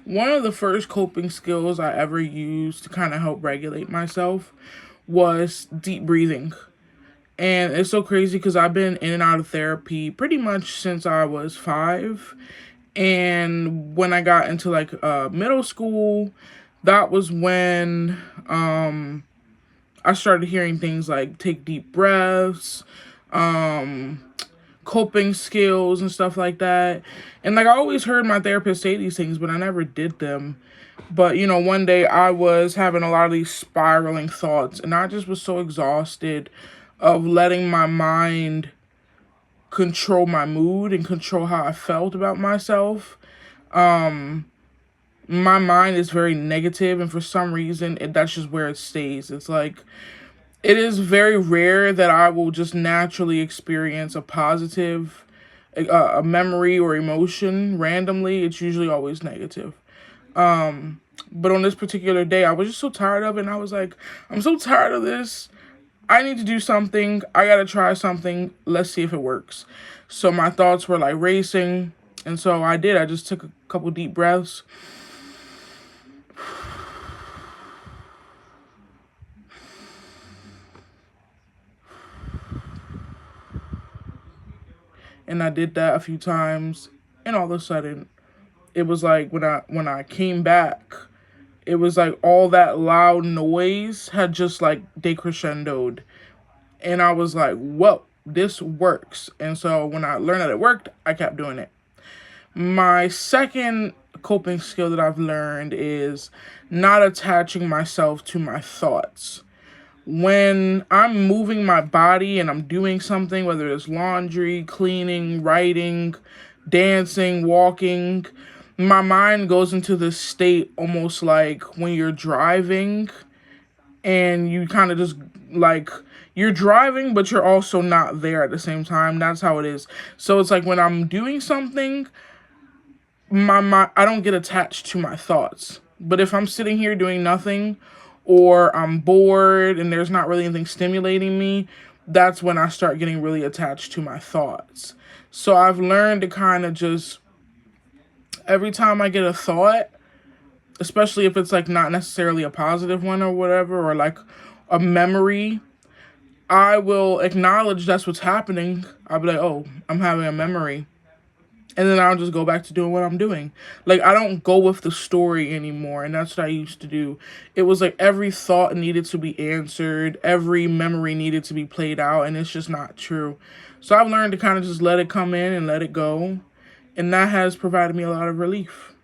One of the first coping skills I ever used to kind of help regulate myself was deep breathing. And it's so crazy because I've been in and out of therapy pretty much since I was 5. And when I got into like middle school, that was when I started hearing things like take deep breaths, um, coping skills and stuff like that. And like I always heard my therapist say these things, but I never did them. But one day I was having a lot of these spiraling thoughts, and I just was so exhausted of letting my mind control my mood and control how I felt about myself. My mind is very negative, and for some reason, that's just where it stays. It's like it is very rare that I will just naturally experience a positive a memory or emotion randomly. It's usually always negative. But on this particular day, I was just so tired of it, and I was like, I'm so tired of this. I need to do something. I gotta try something. Let's see if it works. So my thoughts were like racing, and so I did. I just took a couple deep breaths. And I did that a few times, and all of a sudden, it was like when I came back, it was like all that loud noise had just like decrescendoed, and I was like, whoa, this works. And so when I learned that it worked, I kept doing it. My second coping skill that I've learned is not attaching myself to my thoughts. When I'm moving my body and I'm doing something, whether it's laundry, cleaning, writing, dancing, walking, my mind goes into this state almost like when you're driving and you kind of just like you're driving, but you're also not there at the same time. That's how it is. So it's like when I'm doing something, I don't get attached to my thoughts. But if I'm sitting here doing nothing, or I'm bored and there's not really anything stimulating me, that's when I start getting really attached to my thoughts. So I've learned to kind of just, every time I get a thought, especially if it's like not necessarily a positive one or whatever, or like a memory, I will acknowledge that's what's happening. I'll be like, oh, I'm having a memory. And then I'll just go back to doing what I'm doing. Like, I don't go with the story anymore, and that's what I used to do. It was like every thought needed to be answered, every memory needed to be played out, and it's just not true. So I've learned to kind of just let it come in and let it go, and that has provided me a lot of relief.